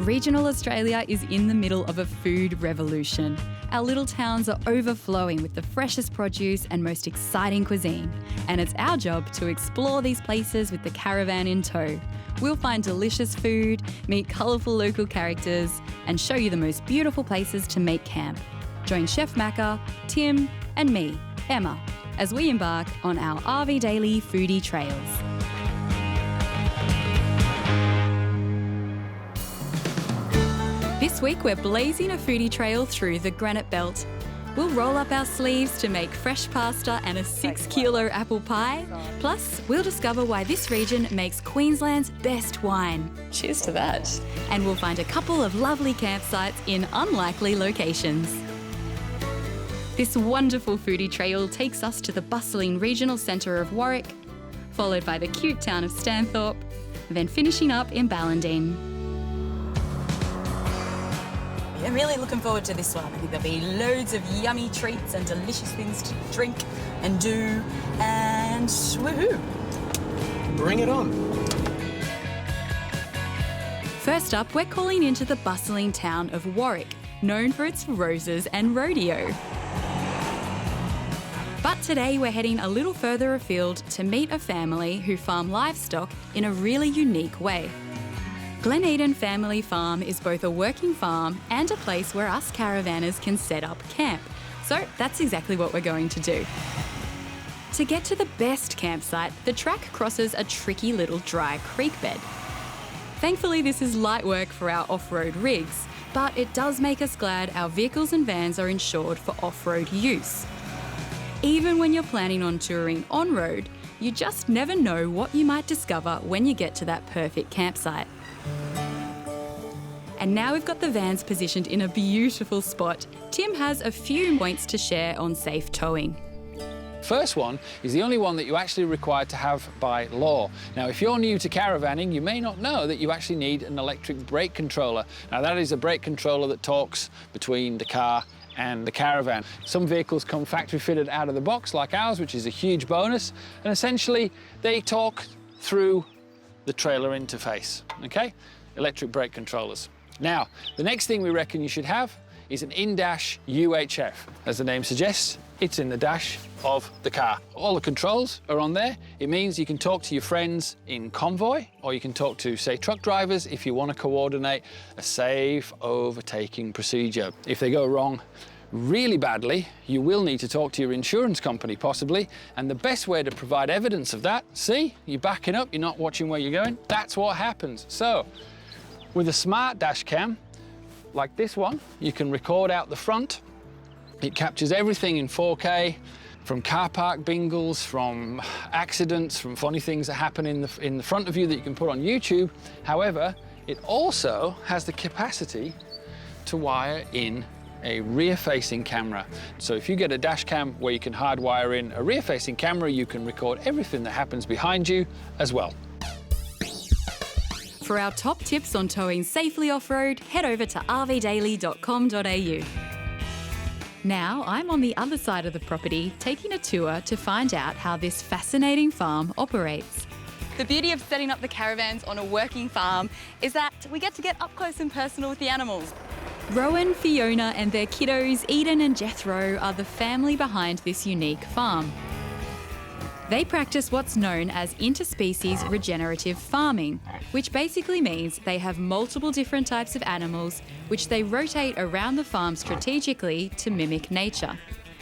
Regional Australia is in the middle of a food revolution. Our little towns are overflowing with the freshest produce and most exciting cuisine. And it's our job to explore these places with the caravan in tow. We'll find delicious food, meet colourful local characters, and show you the most beautiful places to make camp. Join Chef Macca, Tim, and me, Emma, as we embark on our RV Daily Foodie Trails. This week we're blazing a foodie trail through the Granite Belt. We'll roll up our sleeves to make fresh pasta and a 6-kilo apple pie. Plus, we'll discover why this region makes Queensland's best wine. Cheers to that. And we'll find a couple of lovely campsites in unlikely locations. This wonderful foodie trail takes us to the bustling regional centre of Warwick, followed by the cute town of Stanthorpe, then finishing up in Ballentine. I'm really looking forward to this one. I think there'll be loads of yummy treats and delicious things to drink and do, and woohoo! Bring it on. First up, we're calling into the bustling town of Warwick, known for its roses and rodeo. But today we're heading a little further afield to meet a family who farm livestock in a really unique way. Glen Family Farm is both a working farm and a place where us caravanners can set up camp. So that's exactly what we're going to do. To get to the best campsite, the track crosses a tricky little dry creek bed. Thankfully, this is light work for our off-road rigs, but it does make us glad our vehicles and vans are insured for off-road use. Even when you're planning on touring on-road, you just never know what you might discover when you get to that perfect campsite. And now we've got the vans positioned in a beautiful spot. Tim has a few points to share on safe towing. First one is the only one that you actually require to have by law. Now, if you're new to caravanning, you may not know that you actually need an electric brake controller. Now, that is a brake controller that talks between the car and the caravan. Some vehicles come factory fitted out of the box like ours, which is a huge bonus. And essentially, they talk through the trailer interface, okay? Electric brake controllers. Now, the next thing we reckon you should have is an in-dash UHF. As the name suggests, it's in the dash of the car. All the controls are on there. It means you can talk to your friends in convoy, or you can talk to, say, truck drivers if you want to coordinate a safe overtaking procedure. If they go wrong really badly, you will need to talk to your insurance company, possibly, and the best way to provide evidence of that, see, you're backing up, you're not watching where you're going, that's what happens. So, with a smart dash cam, like this one, you can record out the front. It captures everything in 4K, from car park bingles, from accidents, from funny things that happen in the front of you that you can put on YouTube. However, it also has the capacity to wire in a rear-facing camera. So if you get a dash cam where you can hardwire in a rear-facing camera, you can record everything that happens behind you as well. For our top tips on towing safely off-road, head over to rvdaily.com.au. Now I'm on the other side of the property, taking a tour to find out how this fascinating farm operates. The beauty of setting up the caravans on a working farm is that we get to get up close and personal with the animals. Rowan, Fiona and their kiddos, Eden and Jethro, are the family behind this unique farm. They practice what's known as interspecies regenerative farming, which basically means they have multiple different types of animals which they rotate around the farm strategically to mimic nature.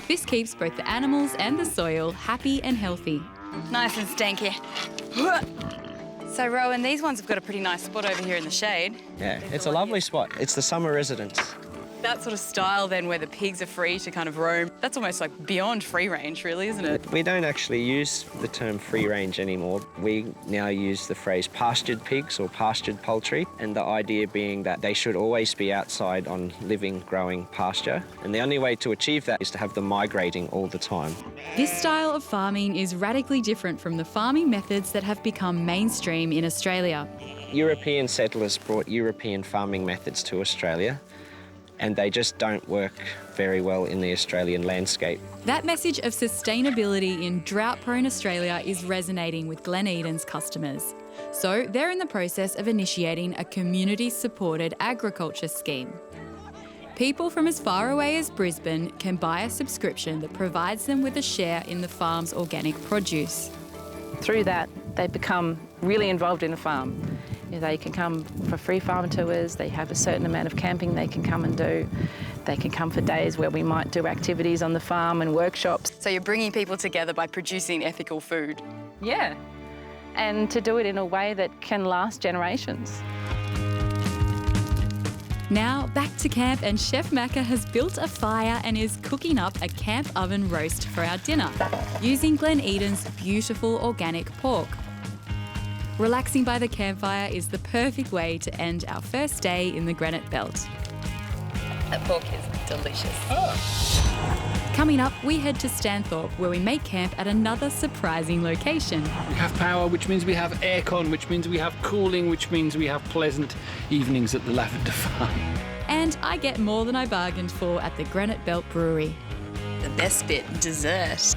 This keeps both the animals and the soil happy and healthy. Nice and stanky. So Rowan, these ones have got a pretty nice spot over here in the shade. Yeah, it's a lovely spot. It's the summer residence. That sort of style then where the pigs are free to kind of roam, that's almost like beyond free range really, isn't it? We don't actually use the term free range anymore. We now use the phrase pastured pigs or pastured poultry, and the idea being that they should always be outside on living, growing pasture. And the only way to achieve that is to have them migrating all the time. This style of farming is radically different from the farming methods that have become mainstream in Australia. European settlers brought European farming methods to Australia, and they just don't work very well in the Australian landscape. That message of sustainability in drought-prone Australia is resonating with Glen Eden's customers. So they're in the process of initiating a community-supported agriculture scheme. People from as far away as Brisbane can buy a subscription that provides them with a share in the farm's organic produce. Through that, they become really involved in the farm. They can come for free farm tours, they have a certain amount of camping they can come and do. They can come for days where we might do activities on the farm and workshops. So you're bringing people together by producing ethical food. Yeah, and to do it in a way that can last generations. Now back to camp, and Chef Macca has built a fire and is cooking up a camp oven roast for our dinner, using Glen Eden's beautiful organic pork. Relaxing by the campfire is the perfect way to end our first day in the Granite Belt. That pork is delicious. Coming up, we head to Stanthorpe, where we make camp at another surprising location. We have power, which means we have aircon, which means we have cooling, which means we have pleasant evenings at the Lavender Farm. And I get more than I bargained for at the Granite Belt Brewery. The best bit, dessert.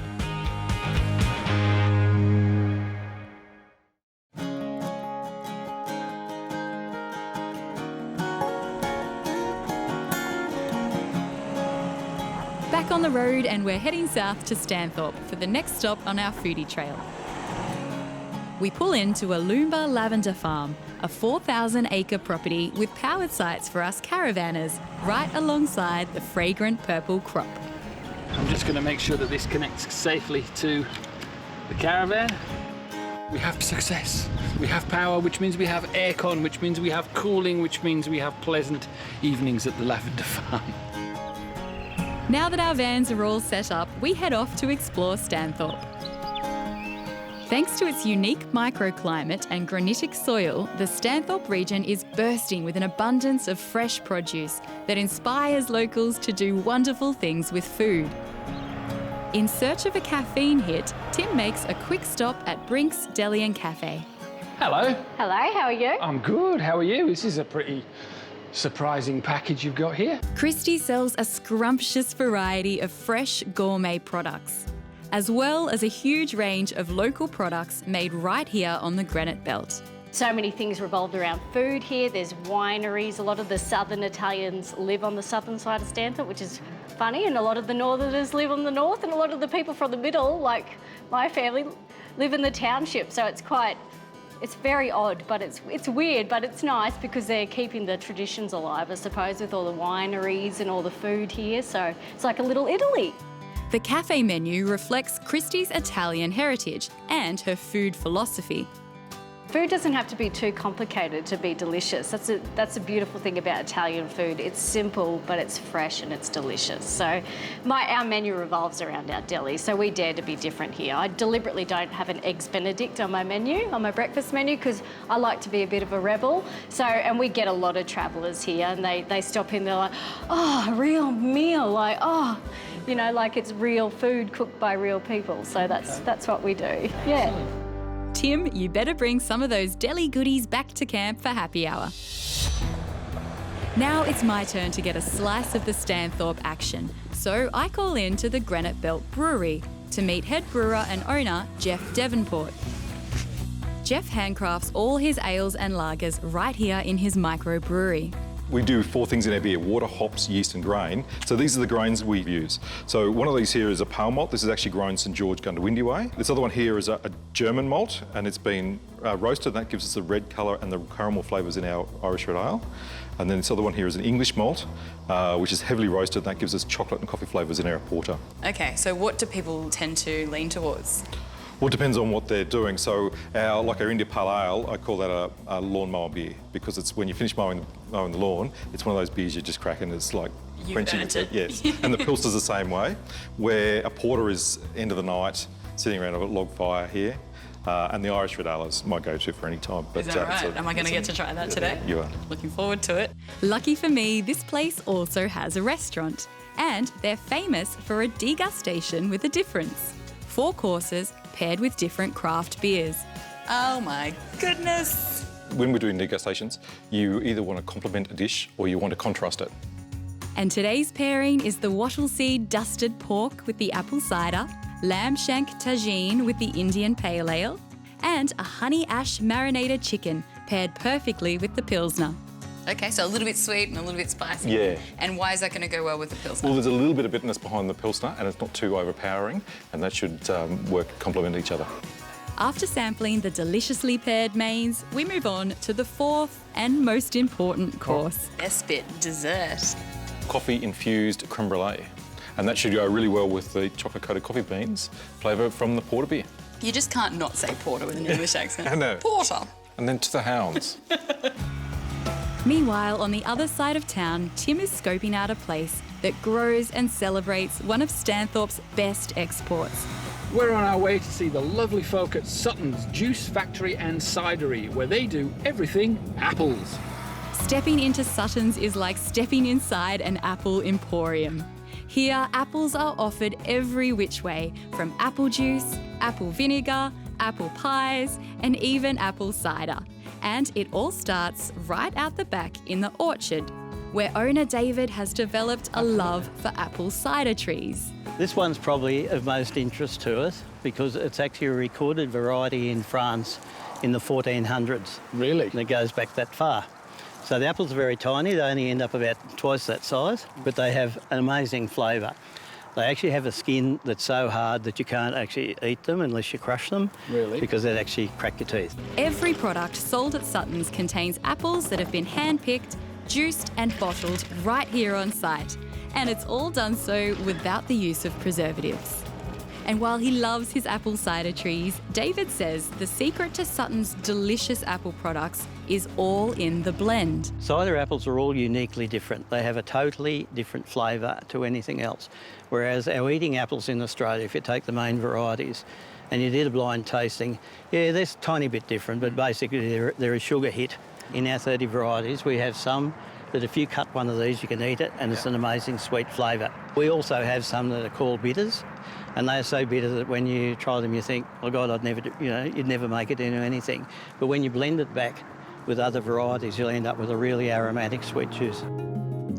Back on the road, and we're heading south to Stanthorpe for the next stop on our foodie trail. We pull into a Loomba Lavender Farm, a 4,000-acre property with powered sites for us caravanners, right alongside the fragrant purple crop. I'm just going to make sure that this connects safely to the caravan. We have success. We have power, which means we have aircon, which means we have cooling, which means we have pleasant evenings at the Lavender Farm. Now that our vans are all set up, we head off to explore Stanthorpe. Thanks to its unique microclimate and granitic soil, the Stanthorpe region is bursting with an abundance of fresh produce that inspires locals to do wonderful things with food. In search of a caffeine hit, Tim makes a quick stop at Brink's Deli and Cafe. Hello. Hello, how are you? I'm good. How are you? This is a pretty surprising package you've got here. Christy sells a scrumptious variety of fresh gourmet products, as well as a huge range of local products made right here on the Granite Belt. So many things revolved around food here. There's wineries. A lot of the southern Italians live on the southern side of Stanthorpe, which is funny, and a lot of the northerners live on the north, and a lot of the people from the middle, like my family, live in the township. So it's very odd, but it's weird, but it's nice because they're keeping the traditions alive, I suppose, with all the wineries and all the food here. So it's like a little Italy. The cafe menu reflects Christy's Italian heritage and her food philosophy. Food doesn't have to be too complicated to be delicious. That's a beautiful thing about Italian food. It's simple, but it's fresh and it's delicious. So our menu revolves around our deli, so we dare to be different here. I deliberately don't have an Eggs Benedict on my menu, on my breakfast menu, because I like to be a bit of a rebel. So, and we get a lot of travellers here, and they stop in, they're like, oh, a real meal, like, oh, you know, like it's real food cooked by real people. So that's what we do, yeah. Tim, you better bring some of those deli goodies back to camp for happy hour. Now it's my turn to get a slice of the Stanthorpe action, so I call in to the Granite Belt Brewery to meet head brewer and owner Jeff Devonport. Jeff handcrafts all his ales and lagers right here in his microbrewery. We do 4 things in our beer: water, hops, yeast and grain. So these are the grains we use. So one of these here is a pale malt. This is actually grown St George Gundawindi way. This other one here is a German malt, and it's been roasted, and that gives us the red colour and the caramel flavours in our Irish red ale. And then this other one here is an English malt, which is heavily roasted, and that gives us chocolate and coffee flavours in our porter. Okay, so what do people tend to lean towards? Well, it depends on what they're doing. So like our India Pale Ale, I call that a lawnmower beer, because it's when you finish mowing the lawn, it's one of those beers you just crack and it's like quenching it. Yes, and the Pilsner's the same way, where a porter is end of the night, sitting around a log fire here, and the Irish red ale is my go-to for any time. But, is that right? Am I going to get to try that today? You are. Looking forward to it. Lucky for me, this place also has a restaurant, and they're famous for a degustation with a difference. 4 courses paired with different craft beers. Oh my goodness. When we're doing degustations, you either want to complement a dish or you want to contrast it. And today's pairing is the wattle seed dusted pork with the apple cider, lamb shank tagine with the Indian pale ale, and a honey ash marinated chicken paired perfectly with the Pilsner. Okay, so a little bit sweet and a little bit spicy. Yeah. And why is that going to go well with the Pilsner? Well, there's a little bit of bitterness behind the Pilsner and it's not too overpowering, and that should complement each other. After sampling the deliciously paired mains, we move on to the fourth and most important course. Best bit, dessert. Coffee-infused creme brulee. And that should go really well with the chocolate-coated coffee beans flavour from the porter beer. You just can't not say porter with an English accent. I know. Porter. And then to the hounds. Meanwhile, on the other side of town, Tim is scoping out a place that grows and celebrates one of Stanthorpe's best exports. We're on our way to see the lovely folk at Sutton's Juice Factory and Cidery, where they do everything apples. Stepping into Sutton's is like stepping inside an apple emporium. Here, apples are offered every which way, from apple juice, apple vinegar, apple pies, and even apple cider. And it all starts right out the back in the orchard, where owner David has developed a love for apple cider trees. This one's probably of most interest to us because it's actually a recorded variety in France in the 1400s. Really? And it goes back that far. So the apples are very tiny, they only end up about twice that size, but they have an amazing flavour. They actually have a skin that's so hard that you can't actually eat them unless you crush them. Really? Because they'd actually crack your teeth. Every product sold at Sutton's contains apples that have been hand-picked, juiced and bottled right here on site. And it's all done so without the use of preservatives. And while he loves his apple cider trees, David says the secret to Sutton's delicious apple products is all in the blend. Cider apples are all uniquely different. They have a totally different flavour to anything else. Whereas our eating apples in Australia, if you take the main varieties and you did a blind tasting, yeah, they're a tiny bit different, but basically they're a sugar hit. In our 30 varieties, we have some that if you cut one of these, you can eat it, and it's an amazing sweet flavour. We also have some that are called bitters, and they are so bitter that when you try them, you think, oh God, you'd never make it into anything. But when you blend it back with other varieties, you'll end up with a really aromatic sweet juice.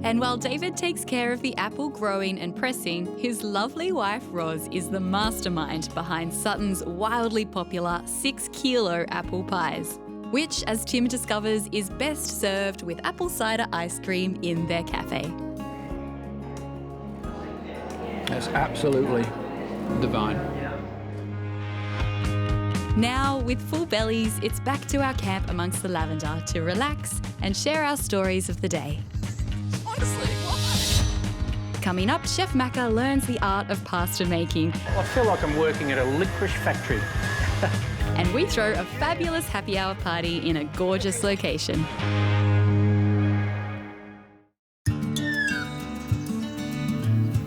And while David takes care of the apple growing and pressing, his lovely wife Roz is the mastermind behind Sutton's wildly popular 6-kilo apple pies, which, as Tim discovers, is best served with apple cider ice cream in their cafe. That's absolutely divine. Now, with full bellies, it's back to our camp amongst the lavender to relax and share our stories of the day. Honestly, why? Coming up, Chef Macca learns the art of pasta making. I feel like I'm working at a licorice factory. And we throw a fabulous happy hour party in a gorgeous location.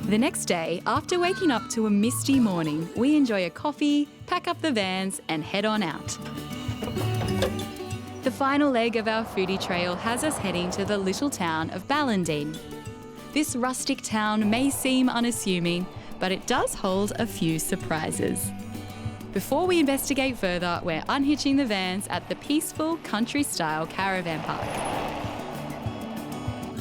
The next day, after waking up to a misty morning, we enjoy a coffee, pack up the vans and head on out. The final leg of our foodie trail has us heading to the little town of Ballentine. This rustic town may seem unassuming, but it does hold a few surprises. Before we investigate further, we're unhitching the vans at the peaceful country-style caravan park.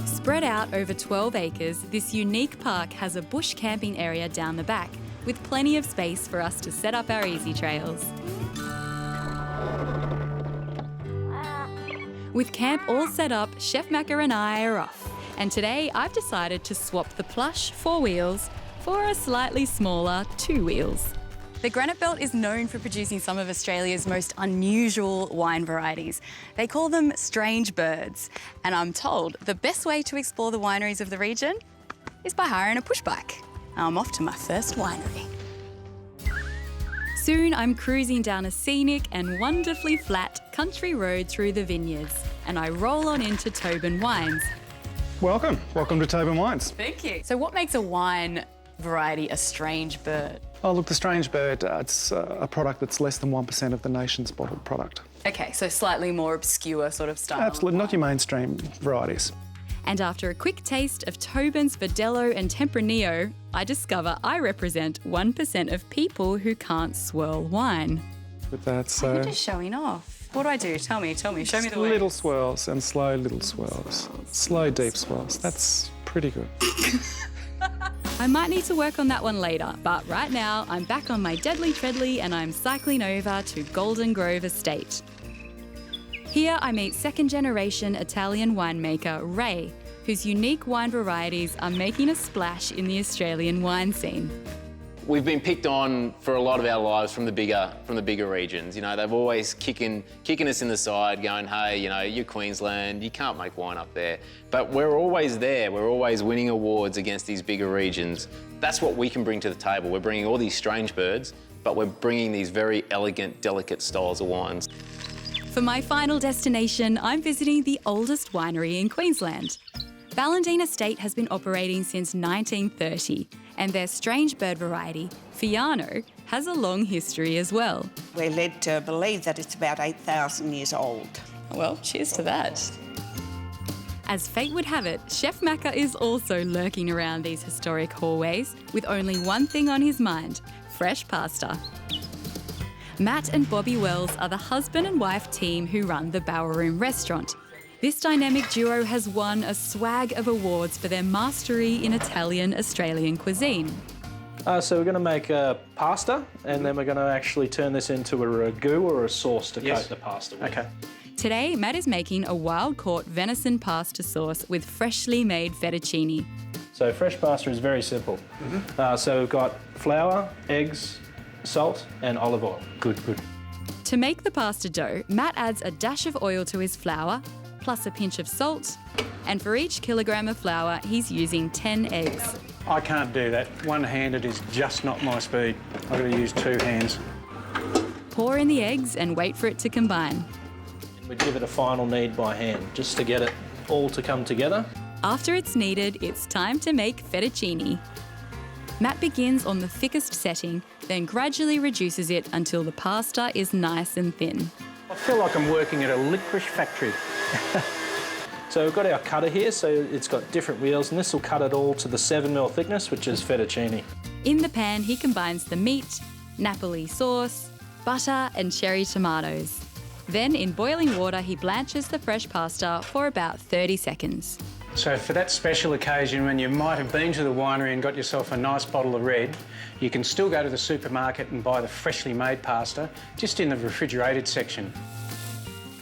Spread out over 12 acres, this unique park has a bush camping area down the back, with plenty of space for us to set up our easy trails. With camp all set up, Chef Macca and I are off. And today I've decided to swap the plush 4 wheels for a slightly smaller 2 wheels. The Granite Belt is known for producing some of Australia's most unusual wine varieties. They call them strange birds. And I'm told the best way to explore the wineries of the region is by hiring a push bike. I'm off to my first winery. Soon I'm cruising down a scenic and wonderfully flat country road through the vineyards, and I roll on into Tobin Wines. Welcome to Tobin Wines. Thank you. So what makes a wine variety a strange bird? Oh, look, the strange bird, it's a product that's less than 1% of the nation's bottled product. Okay, so slightly more obscure sort of style. Absolutely, not your mainstream varieties. And after a quick taste of Tobin's Verdelho and Tempranillo, I discover I represent 1% of people who can't swirl wine. But that's You're just showing off. What do I do? Tell me, show me the way. little swirls and slow little swirls. Slow, deep swirls. That's pretty good. I might need to work on that one later, but right now I'm back on my deadly treadly and I'm cycling over to Golden Grove Estate. Here I meet second-generation Italian winemaker Ray, whose unique wine varieties are making a splash in the Australian wine scene. We've been picked on for a lot of our lives from the bigger regions. You know, they've always kicking us in the side, going, hey, you know, you're Queensland, you can't make wine up there. But we're always there. We're always winning awards against these bigger regions. That's what we can bring to the table. We're bringing all these strange birds, but we're bringing these very elegant, delicate styles of wines. For my final destination, I'm visiting the oldest winery in Queensland. Ballentine Estate has been operating since 1930, and their strange bird variety, Fiano, has a long history as well. We're led to believe that it's about 8,000 years old. Well, cheers to that. As fate would have it, Chef Macca is also lurking around these historic hallways with only one thing on his mind: fresh pasta. Matt and Bobby Wells are the husband and wife team who run the Bower Room restaurant. This dynamic duo has won a swag of awards for their mastery in Italian-Australian cuisine. So we're going to make pasta, and then we're going to actually turn this into a ragu or a sauce to coat the pasta with. Okay. Today, Matt is making a wild-caught venison pasta sauce with freshly made fettuccine. So fresh pasta is very simple. So we've got flour, eggs, salt and olive oil. Good. To make the pasta dough, Matt adds a dash of oil to his flour, plus a pinch of salt, and for each kilogram of flour, he's using 10 eggs. I can't do that. One-handed is just not my speed. I've got to use two hands. Pour in the eggs and wait for it to combine. We'd give it a final knead by hand, just to get it all to come together. After it's kneaded, it's time to make fettuccine. Matt begins on the thickest setting, then gradually reduces it until the pasta is nice and thin. I feel like I'm working at a licorice factory. So we've got our cutter here, so it's got different wheels, and this will cut it all to the 7mm thickness, which is fettuccine. In the pan, he combines the meat, Napoli sauce, butter and cherry tomatoes. Then, in boiling water, he blanches the fresh pasta for about 30 seconds. So for that special occasion when you might have been to the winery and got yourself a nice bottle of red, you can still go to the supermarket and buy the freshly made pasta just in the refrigerated section.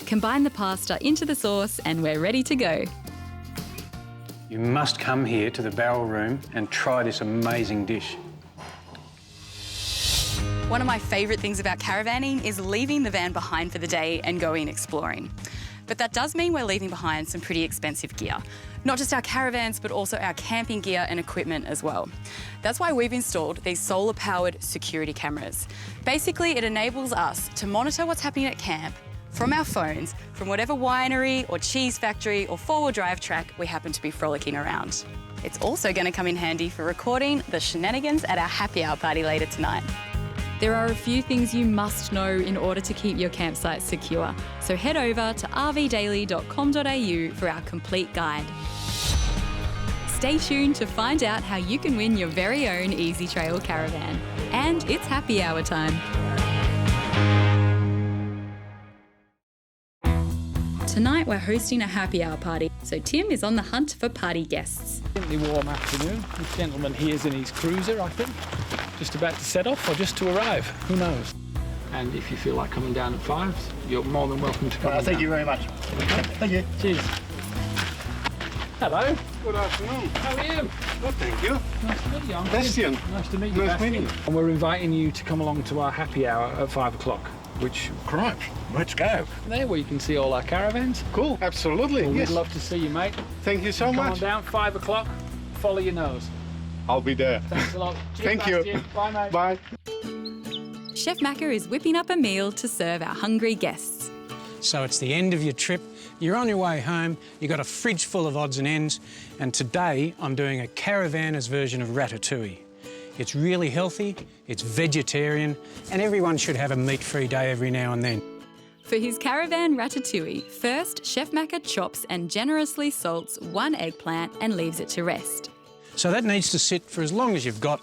Combine the pasta into the sauce and we're ready to go. You must come here to the Barrel Room and try this amazing dish. One of my favourite things about caravanning is leaving the van behind for the day and going exploring. But that does mean we're leaving behind some pretty expensive gear. Not just our caravans, but also our camping gear and equipment as well. That's why we've installed these solar-powered security cameras. Basically, it enables us to monitor what's happening at camp from our phones, from whatever winery or cheese factory or four-wheel drive track we happen to be frolicking around. It's also going to come in handy for recording the shenanigans at our happy hour party later tonight. There are a few things you must know in order to keep your campsite secure, so head over to rvdaily.com.au for our complete guide. Stay tuned to find out how you can win your very own Easy Trail caravan. And it's happy hour time. Tonight we're hosting a happy hour party, so Tim is on the hunt for party guests. Gently warm afternoon. This gentleman here's in his cruiser, I think. Just about to set off or just to arrive, who knows? And if you feel like coming down at 5, you're more than welcome to come down. Thank you very much. Thank you. Cheers. Hello. Good afternoon. How are you? Good, thank you. Nice to meet you. I'm Bastian. Nice to meet you, Nice Bastian. meeting you. And we're inviting you to come along to our happy hour at 5 o'clock, which... Crime. Let's go. There, where you can see all our caravans. Cool, absolutely. Well, yes. We'd love to see you, mate. Thank you so Come much. on down, 5 o'clock. Follow your nose. I'll be there. Thanks a lot. Cheers, Thank Bastian. you. Bye, mate. Bye. Chef Macca is whipping up a meal to serve our hungry guests. So it's the end of your trip, you're on your way home, you've got a fridge full of odds and ends, and today I'm doing a caravanner's version of ratatouille. It's really healthy, it's vegetarian, and everyone should have a meat-free day every now and then. For his Caravan Ratatouille, first Chef Macca chops and generously salts one eggplant and leaves it to rest. So that needs to sit for as long as you've got.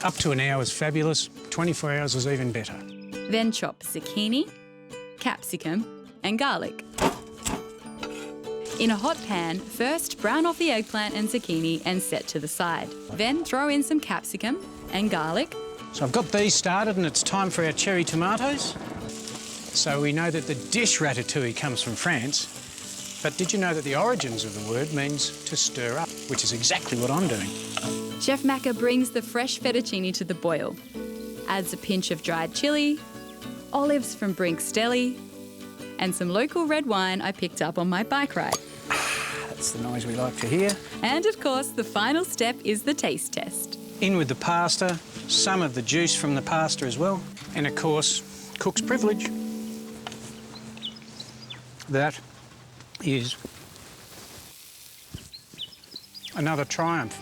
Up to an hour is fabulous, 24 hours is even better. Then chop zucchini, capsicum and garlic. In a hot pan, first brown off the eggplant and zucchini and set to the side. Then throw in some capsicum and garlic. So I've got these started and it's time for our cherry tomatoes. So we know that the dish ratatouille comes from France, but did you know that the origins of the word means to stir up, which is exactly what I'm doing. Chef Macca brings the fresh fettuccine to the boil, adds a pinch of dried chilli, olives from Brink's Deli, and some local red wine I picked up on my bike ride. That's the noise we like to hear. And of course, the final step is the taste test. In with the pasta, some of the juice from the pasta as well, and of course, cook's privilege. That is another triumph.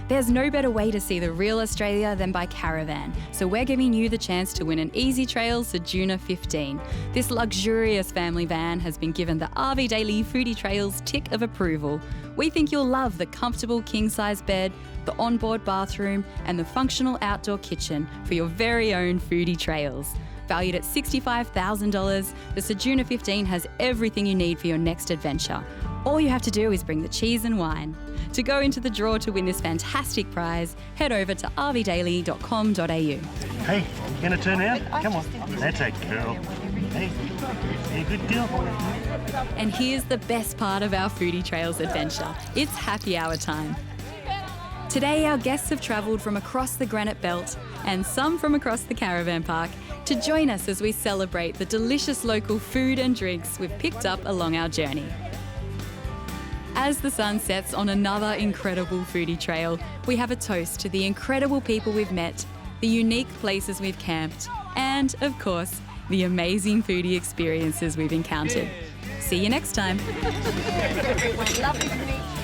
There's no better way to see the real Australia than by Caravan, so we're giving you the chance to win an Easy Trail Sejuna 15. This luxurious family van has been given the RV Daily Foodie Trails tick of approval. We think you'll love the comfortable king-size bed, the onboard bathroom, and the functional outdoor kitchen for your very own foodie trails. Valued at $65,000, the Sejuna 15 has everything you need for your next adventure. All you have to do is bring the cheese and wine. To go into the draw to win this fantastic prize, head over to rvdaily.com.au. Hey, gonna turn out? Come on. That's a girl. Hey, you good girl? And here's the best part of our Foodie Trails adventure. It's happy hour time. Today, our guests have travelled from across the Granite Belt and some from across the caravan park to join us as we celebrate the delicious local food and drinks we've picked up along our journey. As the sun sets on another incredible foodie trail, we have a toast to the incredible people we've met, the unique places we've camped, and, of course, the amazing foodie experiences we've encountered. See you next time. Lovely to meet you.